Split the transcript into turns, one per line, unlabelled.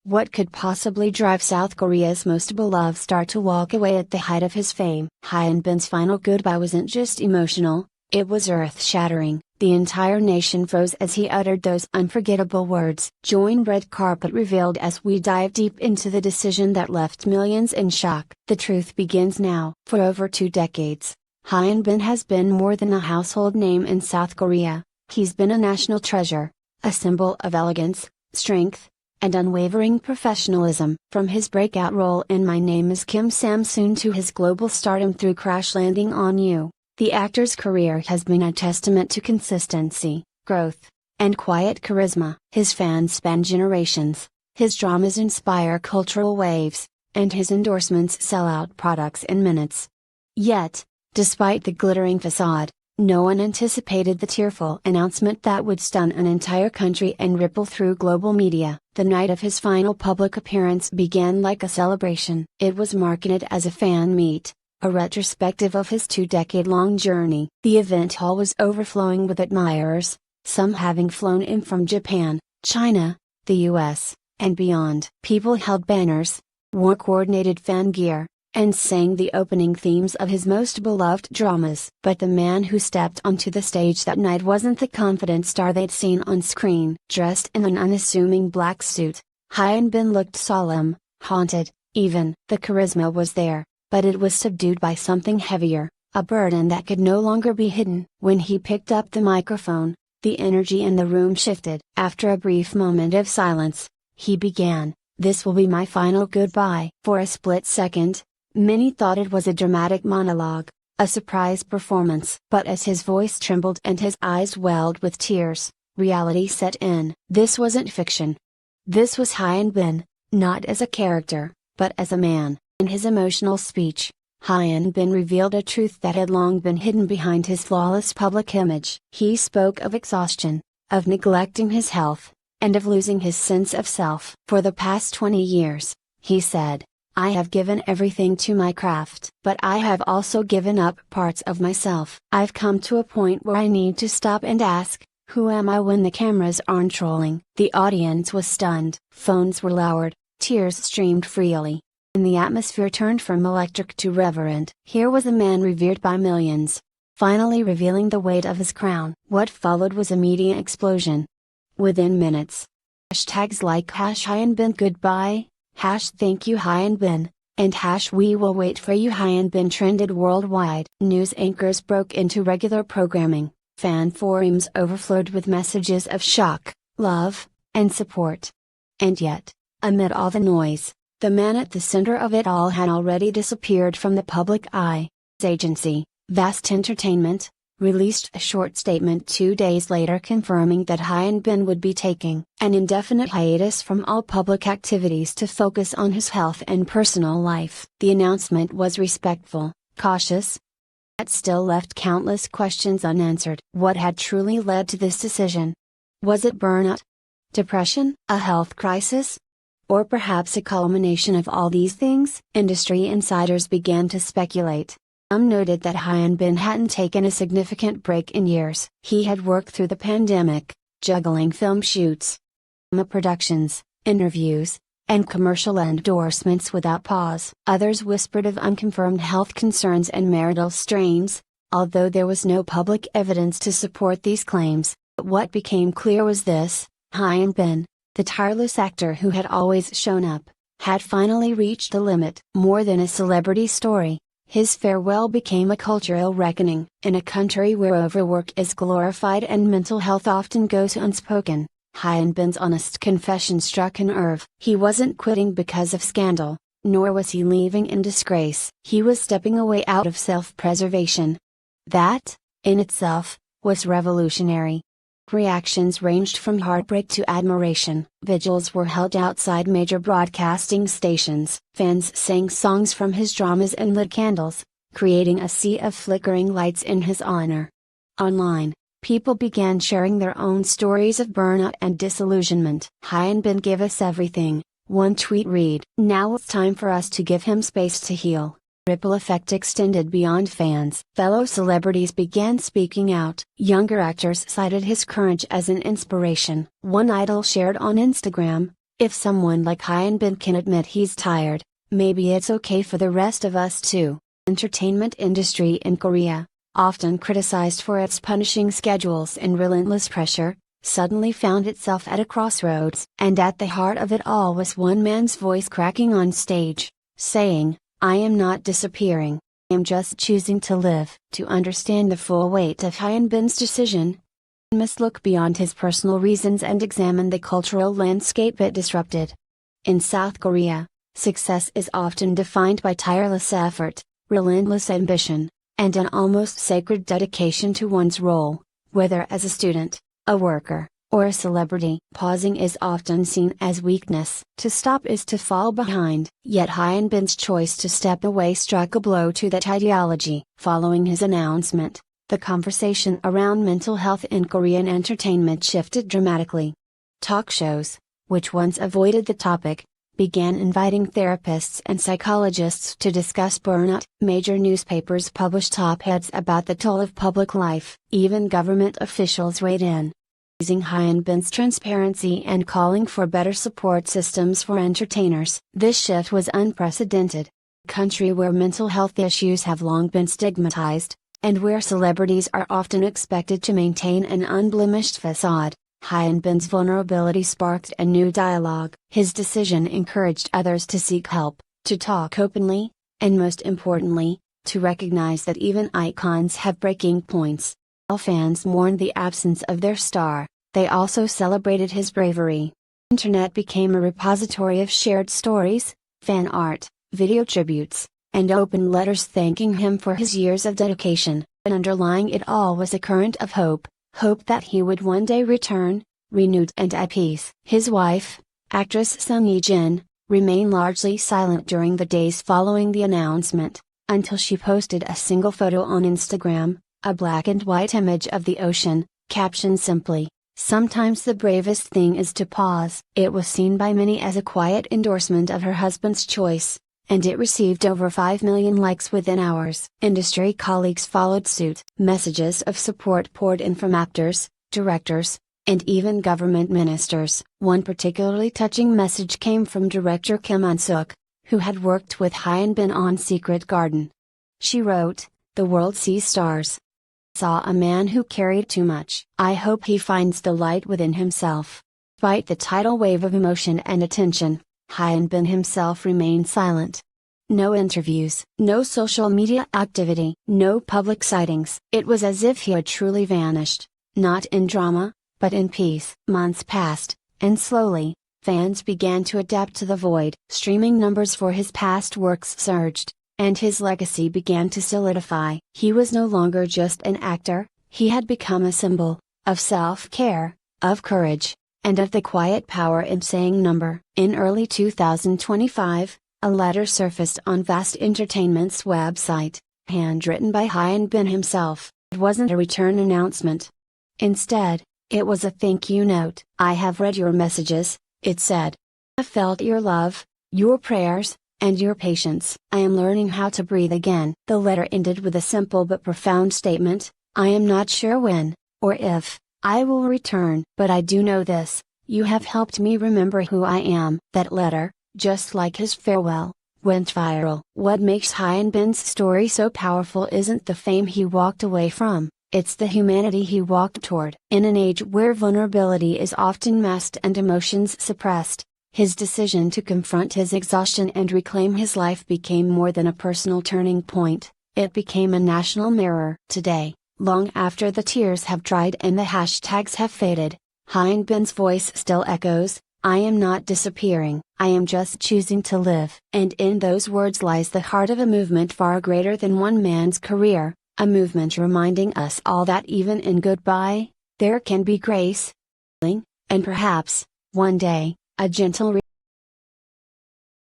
What could possibly drive South Korea's most beloved star to walk away at the height of his fame? Hyun Bin's final goodbye wasn't just emotional, it was earth-shattering. The entire nation froze as he uttered those unforgettable words. Join Red Carpet revealed as we dive deep into the decision that left millions in shock. The truth begins now. For over 2 decades, Hyun Bin has been more than a household name in South Korea. He's been a national treasure, a symbol of elegance, strength, and unwavering professionalism. From his breakout role in My Name is Kim Samsoon to his global stardom through Crash Landing on You, the actor's career has been a testament to consistency, growth, and quiet charisma. His fans span generations, his dramas inspire cultural waves, and his endorsements sell out products in minutes. Yet, despite the glittering facade, no one anticipated the tearful announcement that would stun an entire country and ripple through global media. The night of his final public appearance began like a celebration. It was marketed as a fan meet, a retrospective of his 2-decade-long journey. The event hall was overflowing with admirers, some having flown in from Japan, China, the US, and beyond. People held banners, wore coordinated fan gear, and sang the opening themes of his most beloved dramas. But the man who stepped onto the stage that night wasn't the confident star they'd seen on screen. Dressed in an unassuming black suit, Hyun Bin looked solemn, haunted, even. The charisma was there, but it was subdued by something heavier, a burden that could no longer be hidden. When he picked up the microphone, the energy in the room shifted. After a brief moment of silence, he began, "This will be my final goodbye." For a split second, many thought it was a dramatic monologue, a surprise performance. But as his voice trembled and his eyes welled with tears, reality set in. This wasn't fiction. This was Hyun Bin, not as a character, but as a man. In his emotional speech, Hyun Bin revealed a truth that had long been hidden behind his flawless public image. He spoke of exhaustion, of neglecting his health, and of losing his sense of self. For the past 20 years, he said, "I have given everything to my craft. But I have also given up parts of myself. I've come to a point where I need to stop and ask, who am I when the cameras aren't rolling?" The audience was stunned. Phones were lowered, tears streamed freely, and the atmosphere turned from electric to reverent. Here was a man revered by millions, finally revealing the weight of his crown. What followed was a media explosion. Within minutes, hashtags like #HyunBinGoodbye, #ThankYou Hyun Bin, and #We Will Wait For You Hyun Bin trended worldwide. News anchors broke into regular programming, fan forums overflowed with messages of shock, love, and support. And yet, amid all the noise, the man at the center of it all had already disappeared from the public eye. His agency, Vast Entertainment, released a short statement 2 days later confirming that Hyun Bin would be taking an indefinite hiatus from all public activities to focus on his health and personal life. The announcement was respectful, cautious, but still left countless questions unanswered. What had truly led to this decision? Was it burnout? Depression? A health crisis? Or perhaps a culmination of all these things? Industry insiders began to speculate. Some noted that Hyun Bin hadn't taken a significant break in years. He had worked through the pandemic, juggling film shoots, productions, interviews, and commercial endorsements without pause. Others whispered of unconfirmed health concerns and marital strains, although there was no public evidence to support these claims. But what became clear was this: Hyun Bin, the tireless actor who had always shown up, had finally reached a limit. More than a celebrity story, his farewell became a cultural reckoning. In a country where overwork is glorified and mental health often goes unspoken, Hyun Bin's honest confession struck a nerve. He wasn't quitting because of scandal, nor was he leaving in disgrace. He was stepping away out of self-preservation. That, in itself, was revolutionary. Reactions ranged from heartbreak to admiration. Vigils were held outside major broadcasting stations. Fans sang songs from his dramas and lit candles, creating a sea of flickering lights in his honor. Online, people began sharing their own stories of burnout and disillusionment. Hyun Bin gave us everything, one tweet read. Now it's time for us to give him space to heal. Ripple effect extended beyond fans. Fellow celebrities began speaking out. Younger actors cited his courage as an inspiration. One idol shared on Instagram, If someone like Hyun Bin can admit he's tired, maybe it's okay for the rest of us too. Entertainment industry in Korea, often criticized for its punishing schedules and relentless pressure, suddenly found itself at a crossroads. And at the heart of it all was one man's voice cracking on stage, saying, "I am not disappearing. I am just choosing to live." To understand the full weight of Hyun Bin's decision, we must look beyond his personal reasons and examine the cultural landscape it disrupted. In South Korea, success is often defined by tireless effort, relentless ambition, and an almost sacred dedication to one's role, whether as a student, a worker, or a celebrity. Pausing is often seen as weakness. To stop is to fall behind. Yet Hyun Bin's choice to step away struck a blow to that ideology. Following his announcement, the conversation around mental health in Korean entertainment shifted dramatically. Talk shows, which once avoided the topic, began inviting therapists and psychologists to discuss burnout. Major newspapers published op-eds about the toll of public life. Even government officials weighed in, praising Hyun Bin's transparency and calling for better support systems for entertainers. This shift was unprecedented. A country where mental health issues have long been stigmatized, and where celebrities are often expected to maintain an unblemished facade, Hyun Bin's vulnerability sparked a new dialogue. His decision encouraged others to seek help, to talk openly, and most importantly, to recognize that even icons have breaking points. While fans mourned the absence of their star, they also celebrated his bravery. The Internet became a repository of shared stories, fan art, video tributes, and open letters thanking him for his years of dedication. And underlying it all was a current of hope that he would one day return, renewed and at peace. His wife, actress Sung Yi-jin, remained largely silent during the days following the announcement, until she posted a single photo on Instagram, a black and white image of the ocean, captioned simply, "Sometimes the bravest thing is to pause." It was seen by many as a quiet endorsement of her husband's choice, and it received over 5 million likes within hours. Industry colleagues followed suit. Messages of support poured in from actors, directors, and even government ministers. One particularly touching message came from director Kim Un-suk, who had worked with Hyun Bin on Secret Garden. She wrote, "The world sees stars. Saw a man who carried too much. I hope he finds the light within himself." Despite the tidal wave of emotion and attention, Hyun Bin himself remained silent. No interviews, no social media activity, no public sightings. It was as if he had truly vanished, not in drama, but in peace. Months passed, and slowly, fans began to adapt to the void. Streaming numbers for his past works surged, and his legacy began to solidify. He was no longer just an actor, he had become a symbol of self-care, of courage, and of the quiet power in saying number. In early 2025, a letter surfaced on Vast Entertainment's website, handwritten by Hyun Bin himself. It wasn't a return announcement. Instead, it was a thank you note. "I have read your messages," it said. "I felt your love, your prayers, and your patience. I am learning how to breathe again." The letter ended with a simple but profound statement, "I am not sure when, or if, I will return. But I do know this, you have helped me remember who I am." That letter, just like his farewell, went viral. What makes Hyun Bin's story so powerful isn't the fame he walked away from, it's the humanity he walked toward. In an age where vulnerability is often masked and emotions suppressed, his decision to confront his exhaustion and reclaim his life became more than a personal turning point, it became a national mirror. Today, long after the tears have dried and the hashtags have faded, Hyun Bin's voice still echoes, "I am not disappearing, I am just choosing to live." And in those words lies the heart of a movement far greater than one man's career, a movement reminding us all that even in goodbye, there can be grace, healing, and perhaps, one day, a gentle